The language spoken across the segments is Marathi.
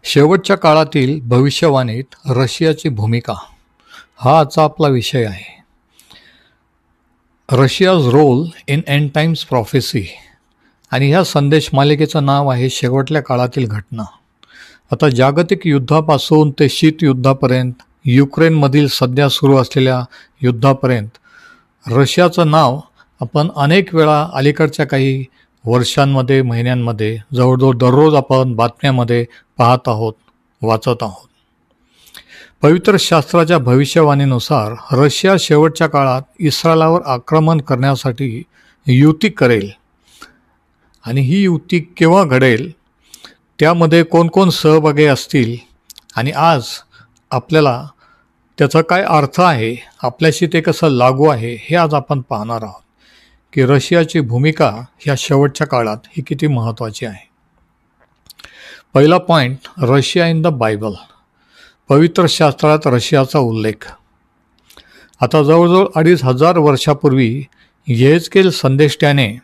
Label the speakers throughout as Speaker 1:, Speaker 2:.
Speaker 1: शेवटच्या काळातील भविष्यवाणीत रशियाची भूमिका हा आजचा आपला विषय आहे. Russia's role in end times prophecy आणि ह्या संदेश मालिकेचं नाव आहे शेवटल्या काळातील घटना. आता जागतिक युद्धापासून ते शीतयुद्धापर्यंत, युक्रेनमधील सध्या सुरू असलेल्या युद्धापर्यंत रशियाचं नाव आपण अनेक वेळा अलीकडच्या काही वर्षांमध्ये, महिन्यांमध्ये जवळजवळ दररोज आपण बातम्यामध्ये पाहत आहोत, वाचत आहोत. पवित्र शास्त्राच्या भविष्यवाणीनुसार रशिया शेवटच्या काळात इस्रायलावर आक्रमण करण्यासाठी युती करेल. आणि ही युती केव्हा घडेल, त्यामध्ये कोण कोण सहभागी असतील आणि आज आपल्याला त्याचा काय अर्थ आहे, आपल्याशी ते कसं लागू आहे, हे आज आपण पाहणार आहोत की रशियाची भूमिका ह्या शेवटच्या काळात ही किती महत्त्वाची आहे. पहिला point, Russia in the Bible. पवित्र शास्त्रात रशियाचा उल्लेख. आता जवळजवळ 2500 वर्षापूर्वी येहेजकेल संदेष्ट्याने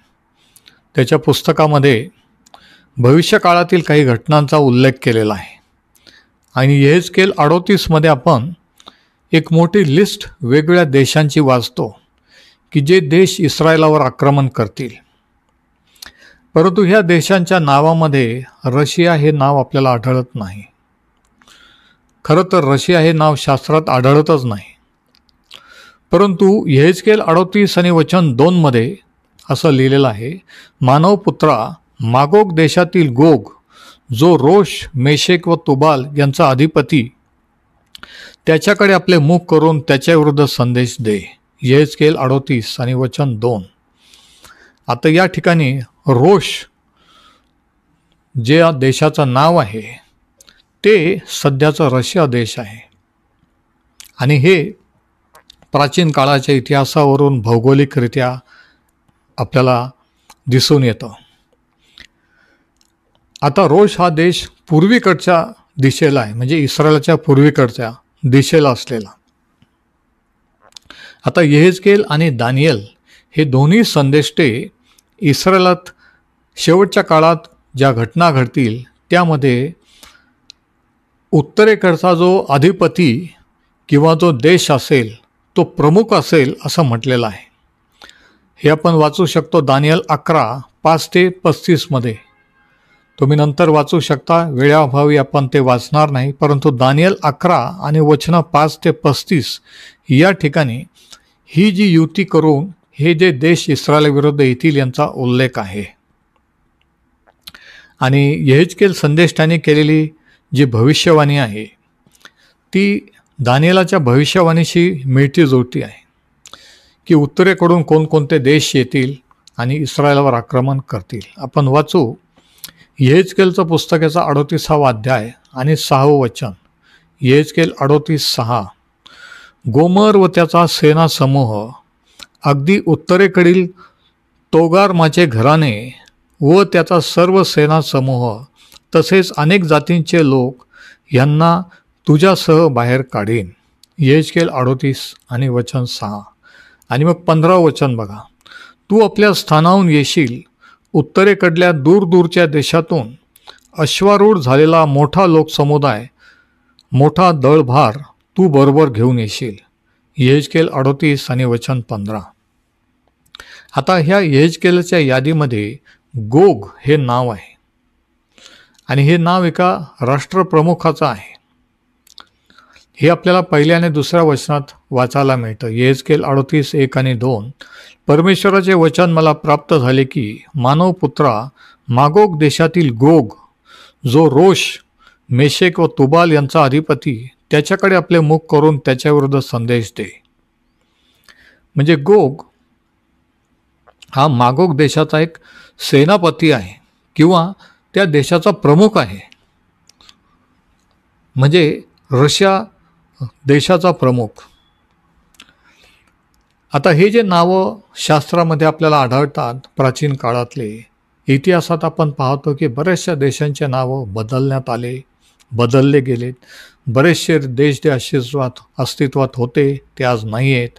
Speaker 1: त्याच्या पुस्तकामध्ये भविष्यकाळातील काही घटनांचा उल्लेख केलेला आहे. आणि येहेजकेल 38मध्ये आपण एक मोठी लिस्ट वेगवेगळ्या देशांची वाचतो की जे देश इस्रायलावर आक्रमण करतील. परंतु ह्या देशांच्या नावामध्ये रशिया हे नाव आपल्याला आढळत नाही. खरं तर रशिया हे नाव शास्त्रात आढळतच नाही. परंतु येहेजकेल 38 आणि वचन 2मध्ये असं लिहिलेलं आहे, मानवपुत्रा, मागोग देशातील गोग, जो रोश, मेशेक व तुबाल यांचा अधिपती, त्याच्याकडे आपले मुख करून त्याच्याविरुद्ध संदेश दे. येहेजकेल 38 आणि वचन 2. आता या ठिकाणी रोश जे देशाचं नाव आहे ते सध्याचा रशिया देश आहे. आणि हे प्राचीन काळाच्या इतिहासावरून भौगोलिकरित्या आपल्याला दिसून येतं. आता रोश हा देश पूर्वीकडच्या दिशेला आहे, म्हणजे इस्रायलच्या पूर्वीकडच्या दिशेला असलेला. आता येहेजकेल आणि दानियल हे दोन्ही संदेष्टे इस्रायलात शेवटच्या काळात ज्या घटना घडतील त्यामध्ये उत्तरेकडचा जो अधिपती किंवा जो देश असेल तो प्रमुख असेल असं म्हटलेलं आहे. हे आपण वाचू शकतो दानियल 11:5-35 तुम्ही नंतर वाचू शकता, वेळाअभावी आपण ते वाचणार नाही. परंतु दानियल 11 आणि वचनं 5-35 या ठिकाणी ही जी युती करून हे जे देश इस्रायलविरुद्ध येतील यांचा उल्लेख आहे. आणि येहेजकेल संदेष्टाने केलेली जी भविष्यवाणी आहे ती दानियलाच्या भविष्यवाणीशी मिळती जुळती आहे की उत्तरेकडून कोणकोणते देश येतील आणि इस्रायलावर आक्रमण करतील. आपण वाचू येहेजकेलचं पुस्तकाचा 38वा अध्याय आणि 6वं वचन. येहेजकेल 38:6. गोमर व त्याचा सेना समूह, अगदी उत्तरेकडील तोगार्माचे घराणे व त्याचा सर्व सेना समूह, तसेच अनेक जातींचे लोक यांना तुझ्यासह बाहेर काढीन. येहेजकेल 38 आणि वचन 6. आणि मग 15वं वचन बघा, तू आपल्या स्थानाहून येशील, उत्तरेकडल्या दूरदूरच्या देशातून अश्वारूढ झालेला मोठा लोकसमुदाय, मोठा दळभार तू बरोबर घेऊन येशील. येहेजकेल 38 आणि वचन 15. आता ह्या येहेजकेलच्या यादीमध्ये गोग हे नाव आहे आणि हे नाव एका राष्ट्रप्रमुखाचं आहे. हे आपल्याला पहिल्या आणि दुसऱ्या वचनात वाचायला मिळतं. येहेजकेल 38:1 आणि 2. परमेश्वराचे वचन मला प्राप्त झाले की, मानवपुत्रा, मागोग देशातील गोग, जो रोश, मेशेक व तुबाल यांचा अधिपती, त्याच्याकडे आपले मुख करून त्याच्याविरुद्ध संदेश दे. म्हणजे गोग हा मागोग देशाचा एक सेनापती आहे किंवा त्या देशाचा प्रमुख आहे, म्हणजे रशिया देशाचा प्रमुख. आता हे जे नावं शास्त्रामध्ये आपल्याला आढळतात प्राचीन काळातले, इतिहासात आपण पाहतो की बऱ्याचशा देशांचे नावं बदलण्यात आले, बदलले गेलेत. बरेचसे देश जे अस्तित्वात होते ते आज नाही आहेत.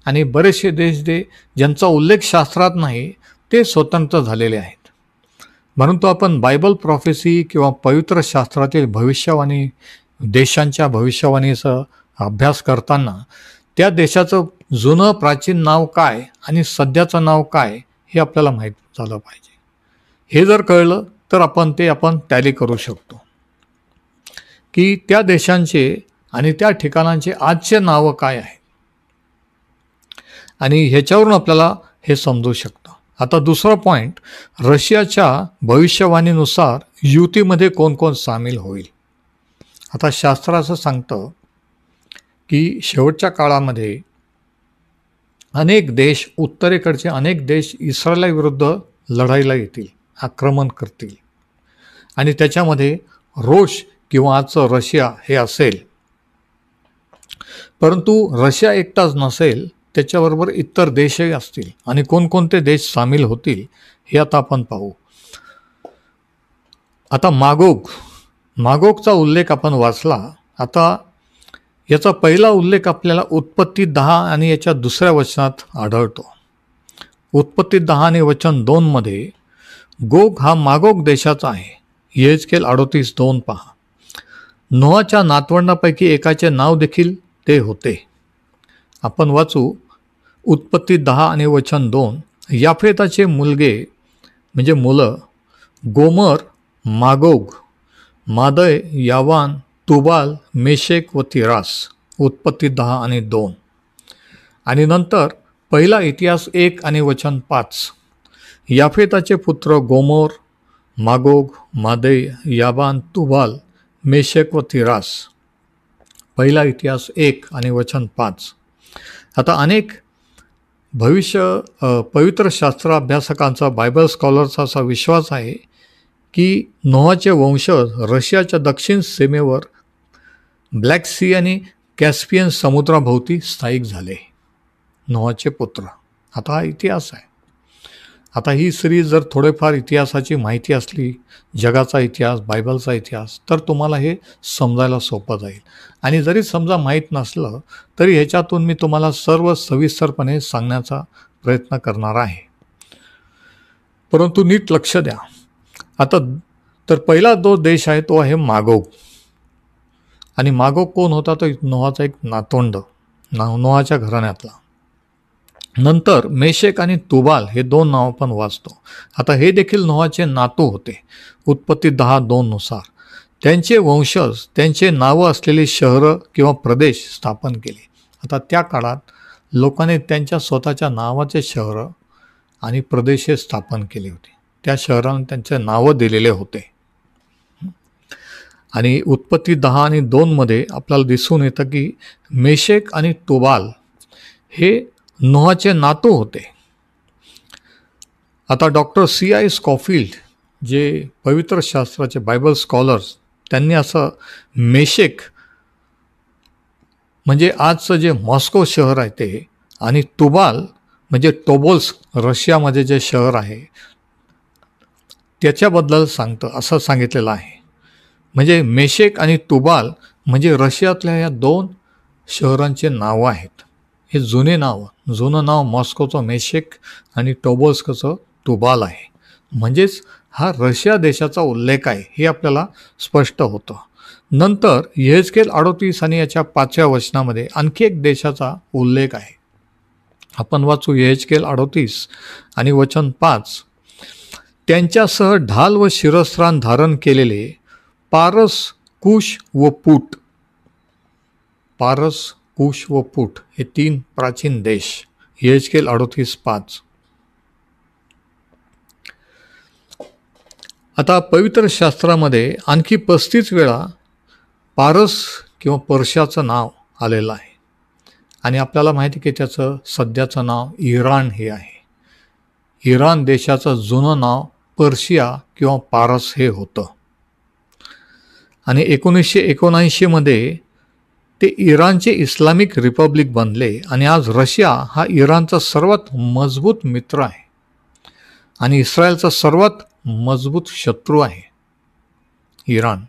Speaker 1: आणि बरेचसे देश जे ज्यांचा उल्लेख शास्त्रात नाही ते स्वतंत्र झालेले आहेत. परंतु आपण बायबल प्रॉफेसी किंवा पवित्र शास्त्रातील भविष्यवाणी, देशांच्या भविष्यवाणीचा अभ्यास करताना त्या देशाचं जुनं प्राचीन नाव काय आणि सध्याचं नाव काय हे आपल्याला माहीत झालं पाहिजे. हे जर कळलं तर आपण टॅली करू शकतो की त्या देशांचे आणि त्या ठिकाणांचे आजचे नावं काय आहे, आणि ह्याच्यावरून आपल्याला हे समजू शकतं. आता दुसरा पॉईंट, रशियाच्या भविष्यवाणीनुसार युतीमध्ये कोण कोण सामील होईल. आता शास्त्र असं सांगतं की शेवटच्या काळामध्ये अनेक देश, उत्तरेकडचे अनेक देश इस्रायलाविरुद्ध लढाईला येतील, आक्रमण करतील, आणि त्याच्यामध्ये रूस किंवा आजचं रशिया हे असेल. परंतु रशिया एकटाच नसेल, त्याच्याबरोबर इतर देशही असतील, आणि कोणकोणते देश सामील होतील हे आता आपण पाहू. आता मागोगचा उल्लेख आपण वाचला. आता याचा पहिला उल्लेख आपल्याला उत्पत्ती 10 आणि याच्या दुसऱ्या वचनात आढळतो. उत्पत्ती 10 आणि वचन 2 मध्ये गोग हा मागोग देशाचा आहे. यहेजकेल 38:2 पहा. नोहाच्या नातवंडापैकी एकाचे नाव देखील ते होते. आपण वाचू उत्पत्ती 10 आणि वचन 2. याफेताचे मुलगे म्हणजे मुलं गोमर, मागोग, मादय, यावान, तुबाल, मेशेक व तिरास. उत्पत्ती 10 आणि 2. आणि नंतर पहिला इतिहास 1 आणि वचन 5. याफेताचे पुत्र गोमोर, मागोग, मादय, याबान, तुबाल, मेशेक व तिरास. पहिला इतिहास 1 आणि वचन 5. आता अनेक पवित्र शास्त्र अभ्यासकांचा, बायबल स्कॉलर्सचा असा विश्वास आहे की नोहाचे वंशज रशियाच्या दक्षिण सीमेवर ब्लॅक सी आणि कॅस्पियन समुद्राभोवती स्थायिक झाले, नोहाचे पुत्र. आता हा इतिहास आहे. आता ही सिरीज जर थोडेफार इतिहासाची माहिती असली, जगाचा इतिहास, बायबलचा इतिहास, तर तुम्हाला हे समजायला सोपं जाईल. आणि जरी समजा माहीत नसलं तरी ह्याच्यातून मी तुम्हाला सर्व सविस्तरपणे सांगण्याचा प्रयत्न करणार आहे. परंतु नीट लक्ष द्या. आता तर पहिला जो देश आहे तो आहे मागोग. आणि मागोग कोण होता? तो नोहाचा एक नातवंड, नोहाच्या घराण्यातला. नंतर मेशेक आणि तुबाल हे 2 नाव आपण वाचतो. आता हे देखील नोहाचे नातू होते. उत्पत्ती 10:2 नुसार त्यांचे वंशज त्यांचे नावं असलेली शहरं किंवा प्रदेश स्थापन केले. आता त्या काळात लोकांनी त्यांच्या स्वतःच्या नावाचे शहरं आणि प्रदेश स्थापन केले होते. त्या शहरांना त्यांचे नावं दिलेले होते. आणि उत्पत्ती 10 आणि 2 मध्ये आपल्याला दिसून येतं की मेशेक आणि तुबाल हे नोहाचे नातू होते. आता डॉक्टर C.I. स्कॉफिल्ड जे पवित्र शास्त्राचे बायबल स्कॉलर्स, त्यांनी असं मेशेक म्हणजे आजचं जे मॉस्को शहर आहे ते, आणि तुबाल म्हणजे टोबोल्स्क रशियामध्ये जे शहर आहे त्याच्याबद्दल असं सांगितलेलं आहे. म्हणजे मेशेक आणि तुबाल म्हणजे रशियातल्या या 2 शहरांचे नावं आहेत. हे जुने जुनं नाव मॉस्कोचं मेशेक आणि टोबोल्स्कचं तुबाल आहे. म्हणजेच हा रशिया देशाचा उल्लेख आहे हे आपल्याला स्पष्ट होतं. नंतर यहेजकेल 38 आणि याच्या 5व्या वचनामध्ये आणखी एक देशाचा उल्लेख आहे. आपण वाचू यहेजकेल 38 आणि वचन 5. त्यांच्यासह ढाल व शिरस्त्राण धारण केलेले पारस, कुश व पूट. पारस, कुश व पूट हे 3 प्राचीन देश. यहेजकेल 38:5. आता पवित्र शास्त्रामध्ये आणखी 35 वेळा पारस किंवा पर्शियाचं नाव आलेलं आहे. आणि आपल्याला माहिती की त्याचं सध्याचं नाव इराण हे आहे. इराण देशाचं जुनं नाव पर्शिया किंवा पारस हे होतं. आणि 1979 मध्ये ते इराणचे इस्लामिक रिपब्लिक बनले. आणि आज रशिया हा इराणचा सर्वात मजबूत मित्र आहे आणि इस्रायलचा सर्वात मजबूत शत्रू आहे. इराण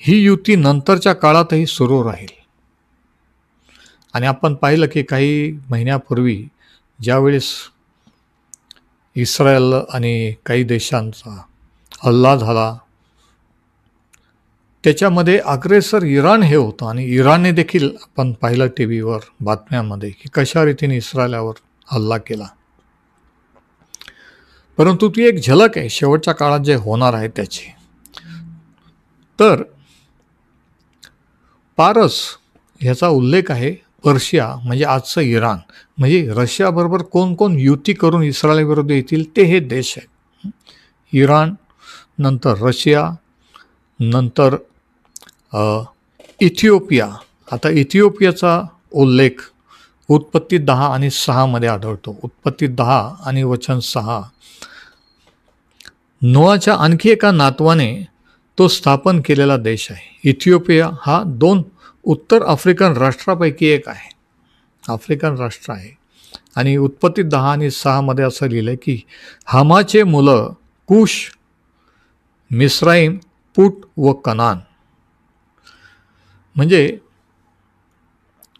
Speaker 1: ही युती नंतरच्या काळातही सुरू राहील. आणि आपण पाहिलं की काही महिन्यापूर्वी ज्यावेळेस इस्रायल आणि काही देशांचा हल्ला झाला. त्याच्यामध्ये अग्रेसर इराण हे होतं आणि इराणने देखील आपण पाहिलं टी व्हीवर बातम्यांमध्ये की कशा रीतीने इस्रायलावर हल्ला केला. परंतु ती एक झलक आहे शेवटच्या काळात जे होणार आहे त्याची. तर पारस ह्याचा उल्लेख आहे. पर्शिया म्हणजे आजचं इराण, म्हणजे रशियाबरोबर कोण कोण युती करून इस्रायलविरुद्ध येतील ते हे देश आहेत. इराण, नंतर रशिया, नंतर इथिओपिया. आता इथिओपियाचा उल्लेख उत्पत्ती 10 आणि 6 मध्ये आढळतो. उत्पत्ती 10 आणि वचन 6. नोआच्या आणखी एका नातवाने तो स्थापन केलेला देश आहे. इथिओपिया हा 2 उत्तर आफ्रिकन राष्ट्रापैकी एक आहे. आफ्रिकन राष्ट्र आहे. आणि उत्पत्ती 10 आणि 6 मध्ये असं लिहिलं की हामाचे मुलं कुश, मिस्राईम, पुट व कनान. म्हणजे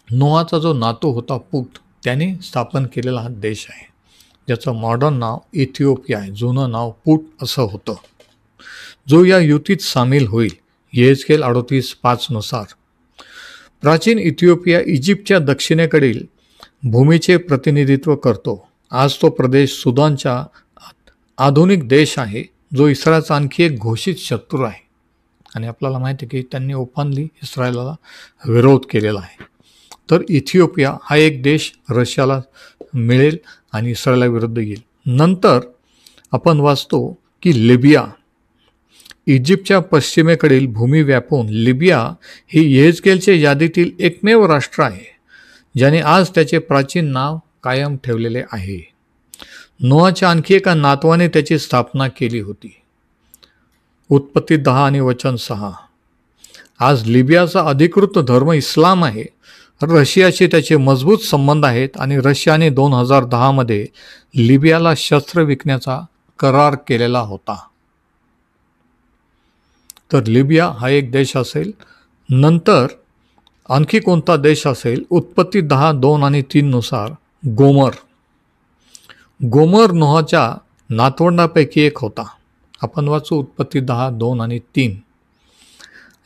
Speaker 1: नोआचा जो नातू होता पुट, त्याने स्थापन केलेला हा देश आहे, ज्याचं मॉडर्न नाव इथिओपिया आहे. जुनं नाव पुट असं होतं, जो या युतीत सामील होईल. येहेजकेल 38:5 नुसार प्राचीन इथिओपिया इजिप्तच्या दक्षिणेकडील भूमीचे प्रतिनिधित्व करतो. आज तो प्रदेश सुदानचा आधुनिक देश आहे, जो इस्रायलचा आणखी एक घोषित शत्रू आहे. आणि आपल्याला माहिती आहे की त्यांनी ओपनली इस्रायलला विरोध केलेला आहे. तर इथिओपिया हा एक देश रशियाला मिळेल आणि इस्रायलाविरुद्ध येईल. नंतर आपण वाचतो की लिबिया, इजिप्तच्या पश्चिमेकडील भूमी व्यापून लिबिया ही येहेजकेलच्या यादीतील एकमेव राष्ट्र आहे ज्याने आज त्याचे प्राचीन नाव कायम ठेवलेले आहे. नोआच्या आणखी एका नातवाने त्याची स्थापना केली होती. उत्पत्ती 10 आणि वचन 6. आज लिबियाचा अधिकृत धर्म इस्लाम आहे. रशियाशी त्याचे मजबूत संबंध आहेत आणि रशियाने 2010 मध्ये लिबियाला शस्त्र विकण्याचा करार केलेला होता. तर लिबिया हा एक देश असेल. नंतर आणखी कोणता देश असेल? उत्पत्ती 10, 2 आणि 3 नुसार गोमर. गोमर नोहाच्या नातवंडापैकी एक होता. आपण वाचू उत्पत्ती 10, 2 आणि 3.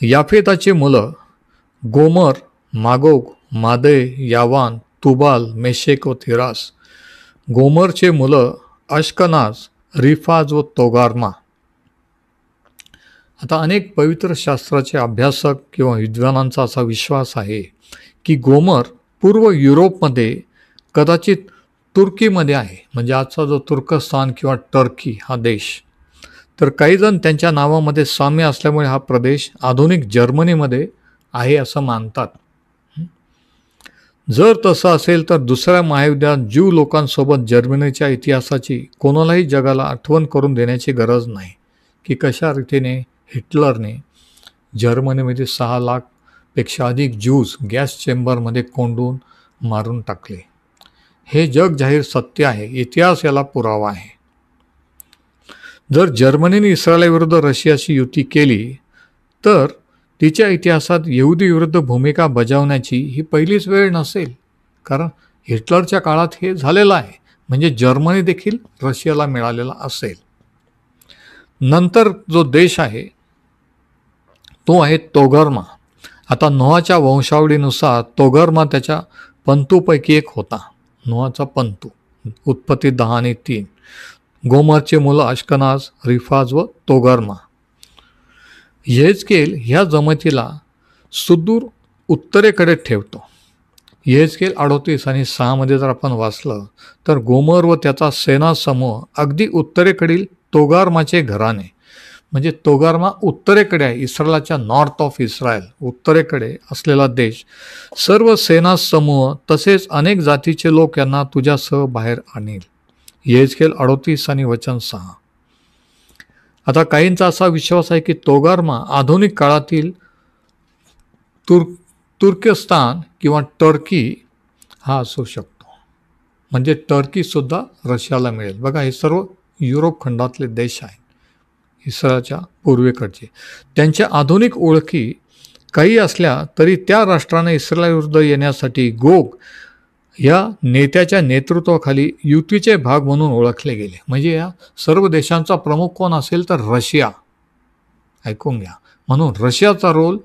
Speaker 1: याफेताची मुलं गोमर, मागोग, मादे, यावान, तुबाल, मेशेक व थिरास. गोमरचे मुलं अश्कनाज, रिफाज व तोगारमा. आता अनेक पवित्र शास्त्राचे अभ्यासक किंवा विद्वानांचा असा विश्वास आहे की गोमर पूर्व युरोपमध्ये, कदाचित तुर्कीमध्ये आहे, म्हणजे आजचा जो तुर्कस्तान किंवा टर्की हा देश. तर काही जण त्यांच्या नावामध्ये साम्य असल्यामुळे हा प्रदेश आधुनिक जर्मनीमध्ये आहे असं मानतात. जर तसं असेल तर दुसऱ्या महायुद्धात ज्यू लोकांसोबत जर्मनीच्या इतिहासाची कोणालाही जगाला आठवण करून देण्याची गरज नाही की कशा रीतीने हिटलरने जर्मनीमध्ये 6 लाखपेक्षा अधिक ज्यूज गॅस चेंबरमध्ये कोंडून मारून टाकले. हे जग जाहीर सत्य आहे. इतिहास याला पुरावा आहे. जर जर्मनीने इस्रायलविरुद्ध रशियाशी युती केली तर तिच्या इतिहासात यहुदी विरुद्ध भूमिका बजावण्याची ही पहिलीच वेळ नसेल, कारण हिटलरच्या काळात हे झालेलं आहे. म्हणजे जर्मनी देखील रशियाला मिळालेला असेल. नंतर जो देश आहे तो आहे तोगर्मा. आता नोहाच्या वंशावळीनुसार तोगर्मा त्याच्या पंतूपैकी एक होता. नोहाचा पंतू. उत्पत्ती 10 आणि 3. गोमरचे मुलं अश्कनाज, रिफाज व तोगर्मा. येहेजकेल ह्या जमातीला सुदूर उत्तरेकडे ठेवतो. येहेजकेल 38 आणि 6 मध्ये जर आपण वाचलं तर गोमर व त्याचा सेना समूह अगदी उत्तरेकडील तोगार्माचे घराणे, म्हणजे तोगार्मा उत्तरेकडे आहे, इस्रायलाच्या नॉर्थ ऑफ इस्रायल उत्तरेकडे असलेला देश, सर्व सेना समूह तसेच अनेक जातीचे लोक यांना तुझ्यासह बाहेर आणील. येहेजकेल 38 आणि वचन 6. आता काहींचा असा विश्वास आहे की तोगार्मा आधुनिक काळातील तुर्कस्तान किंवा टर्की हा असू शकतो. म्हणजे टर्कीसुद्धा रशियाला मिळेल. बघा, हे सर्व युरोप खंडातले देश आहेत इस्रायलच्या पूर्वेकडचे. त्यांच्या आधुनिक ओळखी काही असल्या तरी त्या राष्ट्राने इस्रायलविरुद्ध येण्यासाठी गोग या नेत्याच्या नेतृत्वाखाली युतीचे भाग म्हणून ओळखले गेले. म्हणजे या सर्व देशांचा प्रमुख कोण असेल तर रशिया. ऐकून घ्या. म्हणून रशियाचा रोल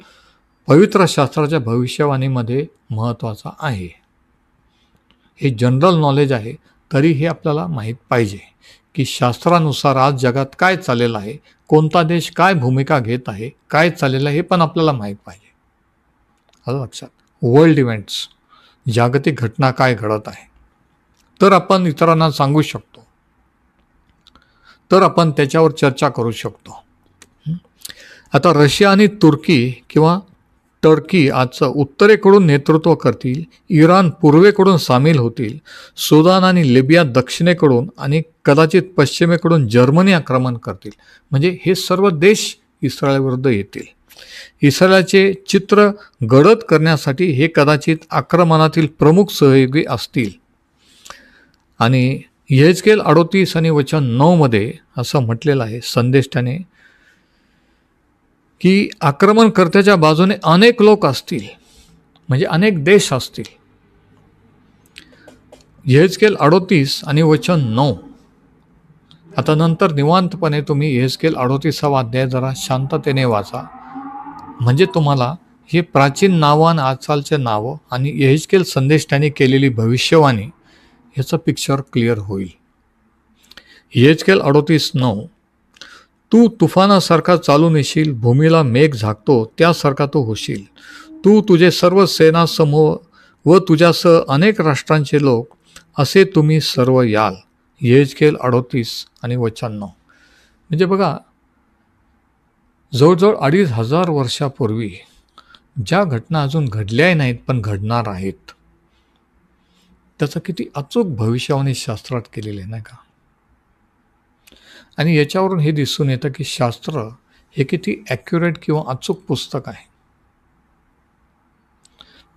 Speaker 1: पवित्र शास्त्राच्या भविष्यवाणीमध्ये महत्त्वाचा आहे. हे जनरल नॉलेज आहे, तरी हे आपल्याला माहीत पाहिजे की शास्त्रानुसार आज जगात काय चाललेलं आहे, कोणता देश काय भूमिका घेत आहे, काय चाललेलं आहे हे पण आपल्याला माहीत पाहिजे. आलं लक्षात. वर्ल्ड इव्हेंट्स, जागतिक घटना काय घडत आहे, तर आपण इतरांना सांगू शकतो, तर आपण त्याच्यावर चर्चा करू शकतो. आता रशिया आणि तुर्की किंवा टर्की आजचं उत्तरेकडून नेतृत्व करतील, इराण पूर्वेकडून सामील होतील, सुदान आणि लिबिया दक्षिणेकडून आणि कदाचित पश्चिमेकडून जर्मनी आक्रमण करतील. म्हणजे हे सर्व देश इस्रायलविरुद्ध येतील. इस्रायलचे चित्र गडद करण्यासाठी हे कदाचित आक्रमणातील प्रमुख सहयोगी असतील. आणि यहेजकेल 38 आणि वचन 9 मध्ये असं म्हटलेलं आहे संदेष्टाने की आक्रमणकर्त्याच्या बाजूने अनेक लोक असतील, म्हणजे अनेक देश असतील. यहेजकेल 38 आणि वचन 9. आता नंतर निवांतपणे तुम्ही यहेजकेल 38वा अध्याय जरा शांततेने वाचा, म्हणजे तुम्हाला हे प्राचीन नावं आणि आजकालचे नावं आणि यहेजकेल संदेष्टाने केलेली भविष्यवाणी याचं पिक्चर क्लिअर होईल. यहेजकेल 38:9. तू तुफानासारखा चालून येशील, भूमीला मेघ झाकतो त्यासारखा तू होशील. तू तुझे सर्व सेनासमूह व तुझ्यासह अनेक राष्ट्रांचे लोक असे तुम्ही सर्व याल. यहेजकेल 38 आणि वचन 9. म्हणजे बघा, जवळजवळ 2500 वर्षापूर्वी ज्या घटना अजून घडल्याही नाहीत पण घडणार आहेत, त्याचं किती अचूक भविष्यवाणी शास्त्रात केलेले नाही का. आणि याच्यावरून हे दिसून येतं की शास्त्र हे किती ॲक्युरेट किंवा अचूक पुस्तक आहे.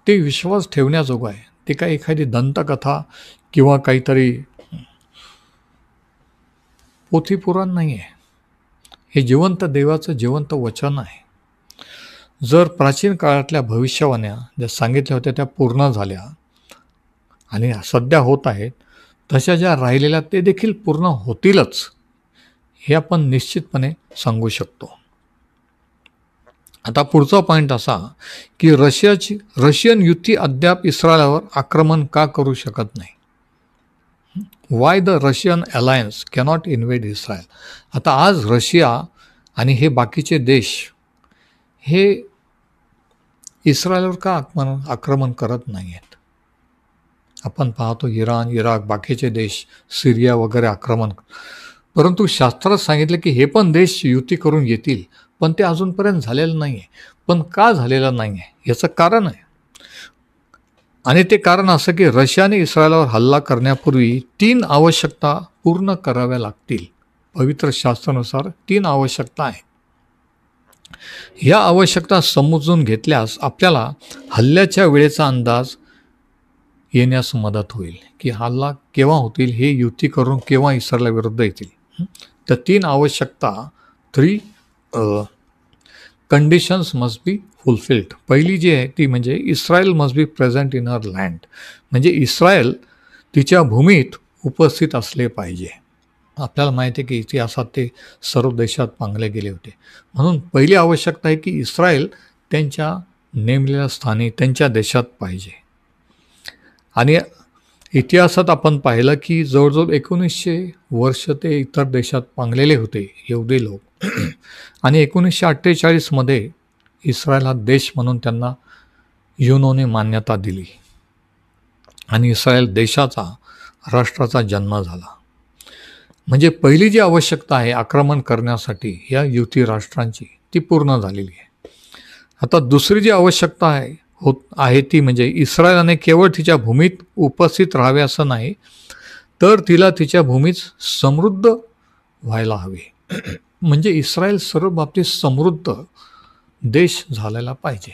Speaker 1: ते विश्वास ठेवण्याजोगं आहे. ते काय एखादी दंतकथा किंवा काहीतरी पोथीपुराण नाही आहे. हे जिवंत देवाचं जिवंत वचन आहे. जर प्राचीन काळातल्या भविष्यवाण्या ज्या सांगितल्या होत्या त्या पूर्ण झाल्या आणि सध्या होत आहेत, तशा ज्या राहिलेल्या ते देखील पूर्ण होतीलच, हे आपण निश्चितपणे सांगू शकतो. आता पुढचा पॉईंट असा की रशियन युती अद्याप इस्रायलवर आक्रमण का करू शकत नाही. Why the Russian alliance cannot invade Israel. आता आज रशिया आणि हे बाकीचे देश हे इस्रायलवर का आक्रमण करत नाही आहेत. आपण पाहतो इराण, इराक, बाकीचे देश, सिरिया वगैरे आक्रमण, परंतु शास्त्रात सांगितलं की हे पण देश युती करून येतील, पण ते अजूनपर्यंत झालेलं नाही आहे. पण का झालेलं नाही आहे याचं कारण आहे. आणि ते कारण असं की रशियाने इस्रायलवर हल्ला करण्यापूर्वी 3 आवश्यकता पूर्ण कराव्या लागतील. पवित्र शास्त्रानुसार 3 आवश्यकता आहेत. या आवश्यकता समजून घेतल्यास आपल्याला हल्ल्याच्या वेळेचा अंदाज येण्यास मदत होईल की हल्ला केव्हा होतील, हे युती करून केव्हा इस्रायलविरुद्ध येतील. तर 3 आवश्यकता, 3 कंडिशन्स मस्ट बी फुलफिल्ड. पहिली जी आहे ती म्हणजे Israel must be present in her land. म्हणजे इस्रायल तिच्या भूमीत उपस्थित असले पाहिजे. आपल्याला माहिती आहे की इतिहासात ते सर्व देशात पांगले गेले होते. म्हणून पहिली आवश्यकता आहे की इस्रायल त्यांच्या नेमलेल्या स्थानी त्यांच्या देशात पाहिजे. आणि इतिहासात आपण पाहिलं की जवळजवळ 1900 वर्ष ते इतर देशात पांगलेले होते यहुदी लोक. आणि 1948मध्ये इस्रायल हा देश म्हणून त्यांना युनोने मान्यता दिली आणि इस्रायल देशाचा, राष्ट्राचा जन्म झाला. म्हणजे पहिली जी आवश्यकता आहे आक्रमण करण्यासाठी या युती राष्ट्रांची, ती पूर्ण झालेली आहे. आता दुसरी जी आवश्यकता आहे ती म्हणजे इस्रायलाने केवळ तिच्या भूमीत उपस्थित राहावे असं नाही, तर तिला तिच्या भूमीत समृद्ध व्हायला हवे. म्हणजे इस्रायल सर्व बाबतीत समृद्ध देश झालेला पाहिजे.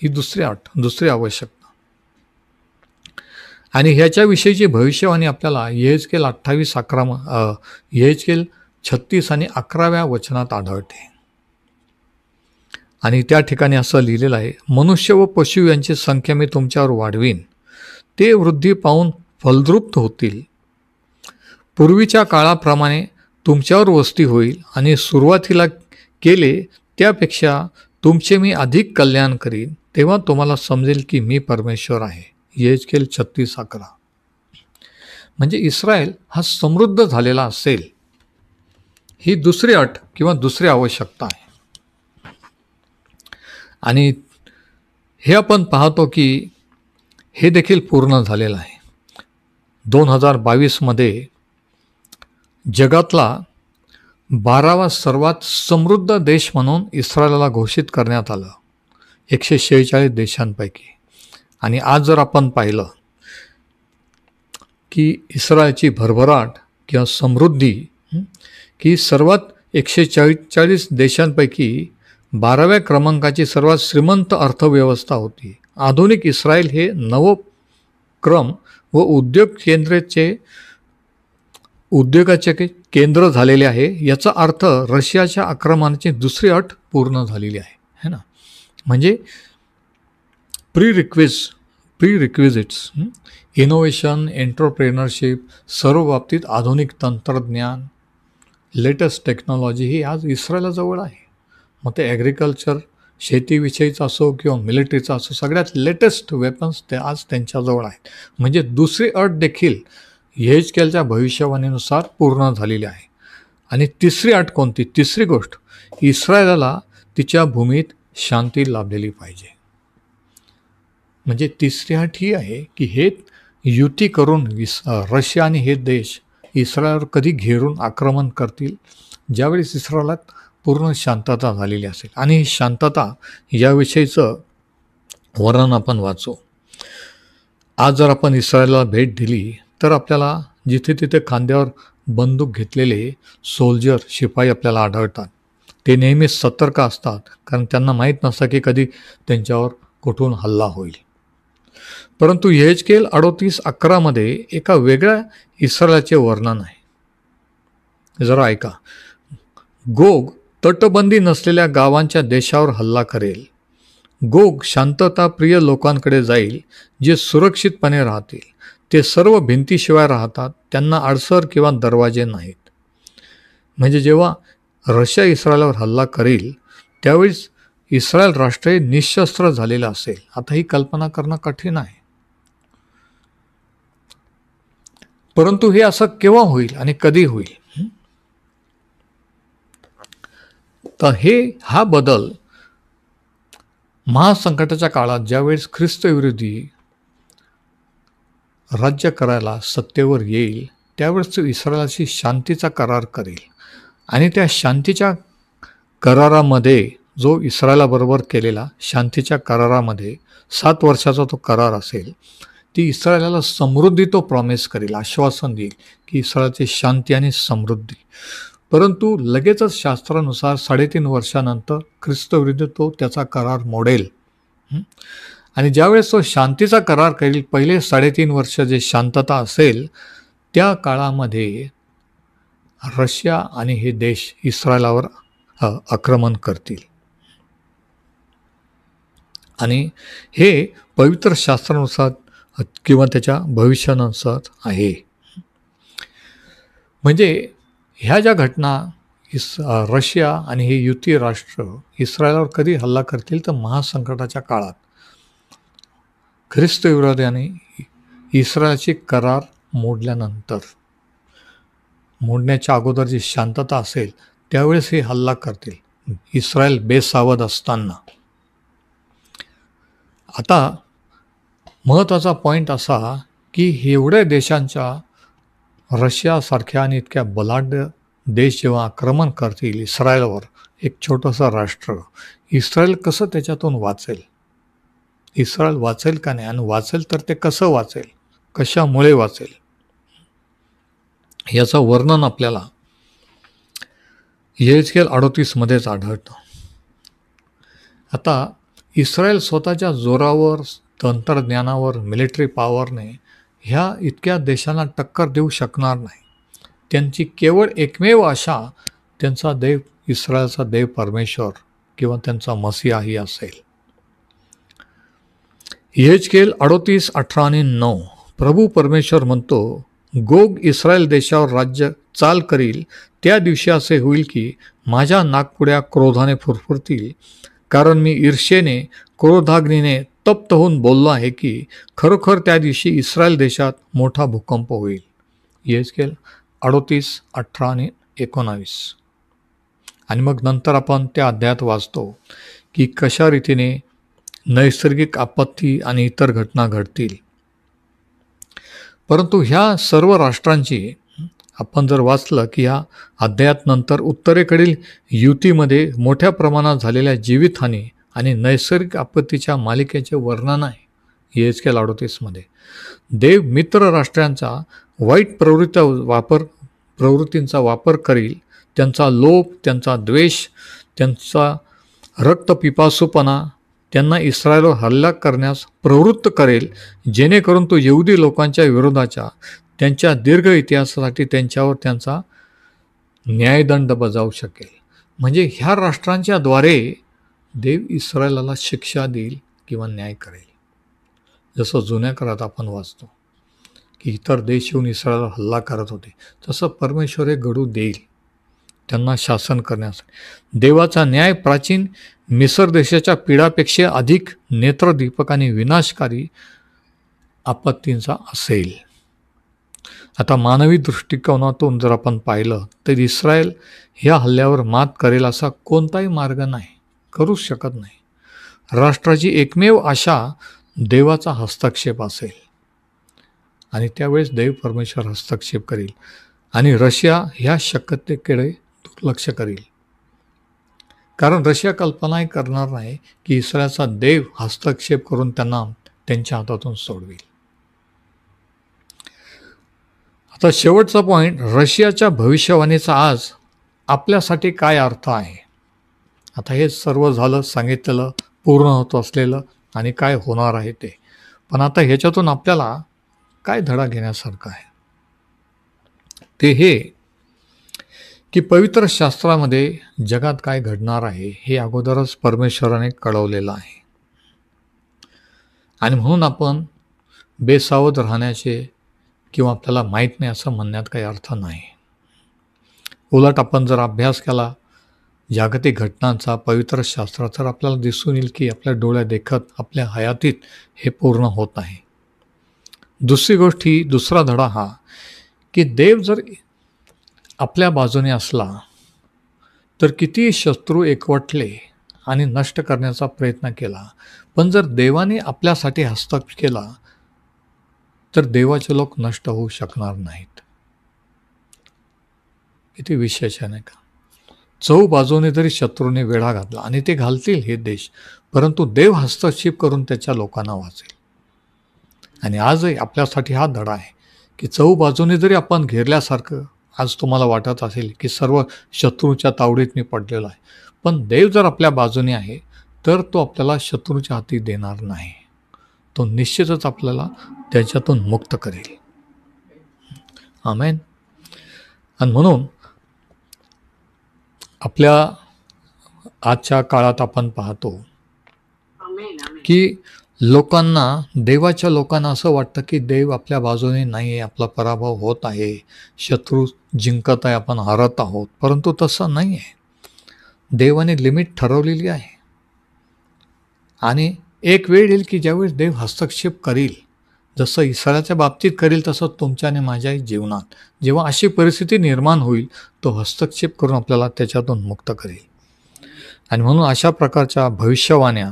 Speaker 1: ही दुसरी आवश्यकता. आणि ह्याच्याविषयीची भविष्यवाणी आपल्याला यहेजकेल 36 आणि 11व्या वचनात आढळते. आणि त्या ठिकाणी असं लिहिलेलं आहे, मनुष्य व पशु यांची संख्या मी तुमच्यावर वाढवीन, ते वृद्धी पाहून फलद्रुप्त होतील. पूर्वीच्या काळाप्रमाणे तुमच्यावर वस्ती होईल आणि सुरुवातीला केले त्यापेक्षा तुमचे मी अधिक कल्याण करीन. तेव्हा तुम्हाला समजेल की मी परमेश्वर आहे. यहेजकेल 36:11. म्हणजे इस्रायल हा समृद्ध झालेला असेल, ही दुसरी अट किंवा दुसरी आवश्यकता आहे. आणि हे आपण पाहतो की हे देखील पूर्ण झालेलं आहे. 2022 जगातला 12वा सर्वात समृद्ध देश म्हणून इस्रायलला घोषित करण्यात आलं 146 देशांपैकी. आणि आज जर आपण पाहिलं की इस्रायलची भरभराट किंवा समृद्धी की सर्वात 146 देशांपैकी 12व्या क्रमांकाची सर्वात श्रीमंत अर्थव्यवस्था होती. आधुनिक इस्रायल हे नवक्रम व उद्योगाचे केंद्र झालेले आहे. याचा अर्थ रशियाच्या आक्रमणाची दुसरी अट पूर्ण झालेली आहे, है ना. म्हणजे प्री-रिक्विजिट्स इनोव्हेशन, एंटरप्रेनरशिप, सर्व बाबतीत आधुनिक तंत्रज्ञान, लेटेस्ट टेक्नॉलॉजी ही आज इस्रायलाजवळ आहे. मग ते ॲग्रिकल्चर, शेतीविषयीचं असो किंवा मिलिटरीचं असो, सगळ्यात लेटेस्ट वेपन्स ते आज त्यांच्याजवळ आहेत. म्हणजे दुसरी अट देखील यहेजकेलच्या भविष्यवाणीनुसार पूर्ण झालेली आहे. आणि तिसरी अट कोणती? तिसरी गोष्ट, इस्रायलाला तिच्या भूमीत शांती लाभलेली पाहिजे. म्हणजे तिसरी अट ही आहे की हे युती करून रशिया आणि हे देश इस्रायलवर कधी घेरून आक्रमण करतील, ज्यावेळेस इस्रायलात पूर्ण शांतता झालेली असेल. आणि ही शांतता याविषयीचं वर्णन आपण वाचू. आज जर आपण इस्रायलला भेट दिली तर आपल्याला जिथे तिथे खांद्यावर बंदूक घेतलेले सोल्जर, शिपाई आपल्याला आढळतात. ते नेहमीच सतर्क असतात, कारण त्यांना माहीत नसतं की कधी त्यांच्यावर कुठून हल्ला होईल. परंतु यहेजकेल 38:11 एका वेगळ्या इस्रायलाचे वर्णन आहे. जरा ऐका. गोग तटबंदी नसलेल्या गावांच्या देशावर हल्ला करेल. गोग शांतताप्रिय लोकांकडे जाईल, जे सुरक्षितपणे राहतील. ते सर्व भिंतीशिवाय राहतात, त्यांना अडसर किंवा दरवाजे नाहीत. म्हणजे जेव्हा रशिया इस्रायलवर हल्ला करेल त्यावेळेस इस्रायल राष्ट्र हे निशस्त्र झालेलं असेल. आता ही कल्पना करणं कठीण आहे. परंतु हे असं केव्हा होईल आणि कधी होईल? तर हा बदल महासंकटाच्या काळात, ज्यावेळेस ख्रिस्तविरोधी राज्य करायला सत्तेवर येईल, त्यावेळेस तो इस्रायलाशी शांतीचा करार करेल. आणि त्या शांतीच्या करारामध्ये, जो इस्रायलाबरोबर केलेला शांतीच्या करारामध्ये 7 वर्षाचा तो करार असेल, ती इस्रायलाला समृद्धी तो प्रॉमिस करेल, आश्वासन देईल की इस्रायलची शांती आणि समृद्धी. परंतु लगेचच शास्त्रानुसार 3.5 वर्षानंतर ख्रिस्तविरुद्ध तो त्याचा करार मोडेल. आणि ज्यावेळेस तो शांतीचा करार करेल, पहिले 3.5 वर्ष जे शांतता असेल, त्या काळामध्ये रशिया आणि हे देश इस्रायलावर आक्रमण करतील. आणि हे पवित्र शास्त्रानुसार किंवा त्याच्या भविष्यानुसार आहे. म्हणजे ह्या ज्या घटना, रशिया आणि हे युती राष्ट्र इस्रायलावर कधी हल्ला करतील तर महासंकटाच्या काळात, ख्रिस्तविरोधाने इस्रायलचे करार मोडल्यानंतर, मोडण्याच्या अगोदर जी शांतता असेल त्यावेळेस हे हल्ला करतील, इस्रायल बेसावध असताना. आता महत्त्वाचा पॉईंट असा की एवढ्या देशांच्या, रशियासारख्या आणि इतक्या बलाढ्य देश जेव्हा आक्रमण करतील इस्रायलवर, एक छोटंसं राष्ट्र, इस्रायल कसं त्याच्यातून वाचेल? इस्रायल वाचेल का नाही? आणि वाचेल तर ते कसं वाचेल, कशामुळे वाचेल, याचं वर्णन आपल्याला यहेजकेल 38 आढळतं. आता इस्रायल स्वतःच्या जोरावर, तंत्रज्ञानावर, मिलिटरी पॉवरने ह्या इतक्या देशांना टक्कर देऊ शकणार नाही. त्यांची केवळ एकमेव आशा त्यांचा देव, इस्रायलचा देव परमेश्वर किंवा त्यांचा मसीहा ही असेल. यहेजकेल 38:18-9 प्रभू परमेश्वर म्हणतो, गोग इस्रायल देशावर राज्य चाल करील. त्या दिवशी असे होईल की माझ्या नाकपुड्या क्रोधाने फुरफुरतील, कारण मी ईर्षेने क्रोधाग्नीने तप्त होऊन बोललो आहे की खरोखर त्या दिवशी इस्रायल देशात मोठा भूकंप होईल. यहेजकेल 38:18-19. आणि मग नंतर आपण त्या अध्यायात वाचतो की कशा रीतीने नैसर्गिक आपत्ती आणि इतर घटना घडतील. परंतु ह्या सर्व राष्ट्रांची आपण जर वाचलं की ह्या अध्यायात नंतर उत्तरेकडील युतीमध्ये मोठ्या प्रमाणात झालेल्या जीवितहानी आणि नैसर्गिक आपत्तीच्या मालिकेचे वर्णन आहे. यहेजकेल 38मध्ये देव मित्र राष्ट्रांचा वाईट प्रवृत्तींचा वापर करील. त्यांचा लोभ, त्यांचा द्वेष, त्यांचा रक्तपिपासूपणा त्यांना इस्रायलवर हल्ला करण्यास प्रवृत्त करेल, जेणेकरून तो यहुदी लोकांच्या विरोधाच्या त्यांच्या दीर्घ इतिहासासाठी त्यांच्यावर त्यांचा न्यायदंड बजावू शकेल. म्हणजे ह्या राष्ट्रांच्या द्वारे देव इस्रायलाला शिक्षा देईल किंवा न्याय करेल. जसं जुन्या काळात आपण वाचतो की इतर देश येऊन इस्रायलवर हल्ला करत होते, तसं परमेश्वर हे घडू देईल त्यांना शासन करण्यासाठी. देवाचा न्याय प्राचीन मिसर देशाच्या पीडापेक्षा अधिक नेत्रदीपक आणि विनाशकारी आपत्तींचा असेल. आता मानवी दृष्टिकोनातून जर आपण पाहिलं तर इस्रायल ह्या हल्ल्यावर मात करेल असा कोणताही मार्ग नाही, करूच शकत नाही. राष्ट्राची एकमेव आशा देवाचा हस्तक्षेप असेल आणि त्यावेळेस देव परमेश्वर हस्तक्षेप करील आणि रशिया ह्या शक्यतेकडे दुर्लक्ष करील. कारण रशिया कल्पनाही करणार नाही की इस्रायलचा देव हस्तक्षेप करून त्यांना त्यांच्या हातातून सोडवेल. आता शेवटचा पॉईंट, रशियाच्या भविष्यवाणीचा आज आपल्यासाठी काय अर्थ आहे. आता हे सर्व झालं, सांगितलेलं, पूर्ण होत असलेलं आणि काय होणार आहे ते. पण आता ह्याच्यातून आपल्याला काय धडा घेण्यासारखं आहे ते हे की पवित्र शास्त्रामध्ये जगात काय घडणार आहे हे अगोदरच परमेश्वराने कळवलेलं आहे. आणि म्हणून आपण बेसावध राहण्याचे किंवा आपल्याला माहीत नाही असं म्हणण्यात काही अर्थ नाही. उलट आपण जर अभ्यास केला जागतिक घटनांचा, पवित्र शास्त्राचा, तर आपल्याला दिसून येईल की आपल्या डोळ्या देखत आपल्या हयातीत हे पूर्ण होत आहे. दुसरी गोष्ट ही, दुसरा धडा हा की देव जर आपल्या बाजूने असला तर किती शत्रू एकवटले आणि नष्ट करण्याचा प्रयत्न केला, पण जर देवाने आपल्यासाठी हस्तक्षेप केला तर देवाचे लोक नष्ट होऊ शकणार नाहीत. किती विशेष आहे नाही का. चहू बाजूने जरी शत्रूने वेढा घातला आणि ते घालतील हे देश, परंतु देव हस्तक्षेप करून त्याच्या लोकांना वाचेल. आणि आजही आपल्यासाठी हा धडा आहे की चहू बाजूने जरी आपण घेरल्यासारखं आज तुम्हाला वाटत असेल की सर्व शत्रूच्या तावडीत मी पडलेलो आहे, पण देव जर आपल्या बाजूने आहे तर तो आपल्याला शत्रूच्या हाती देणार नाही. तो निश्चितच आपल्याला त्याच्यातून मुक्त करेल. आमेन. आणि म्हणून आपल्या आजच्या काळात आपण पाहतो की लोकांना, देवाच्या लोकांना असं वाटतं की देव आपल्या बाजूने नाही आहे, आपला पराभव होत आहे, शत्रू जिंकत आहे, आपण हारत आहोत. परंतु तसं नाही आहे. देवाने लिमिट ठरवलेली आहे आणि एक वेळ येईल की ज्यावेळेस देव हस्तक्षेप करील, जसं इस्रायलच्या बाबतीत करील तसं तुमच्या आणि माझ्याही जीवनात जेव्हा अशी परिस्थिती निर्माण होईल तो हस्तक्षेप करून आपल्याला त्याच्यातून मुक्त करेल. आणि म्हणून अशा प्रकारच्या भविष्यवाण्या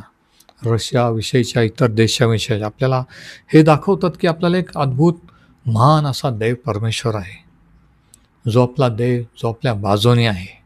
Speaker 1: रशियाविषयीच्या, इतर देशाविषयी आपल्याला हे दाखवतात की आपल्याला एक अद्भुत महान असा देव परमेश्वर आहे, जो आपला देव, जो आपल्या बाजूने आहे.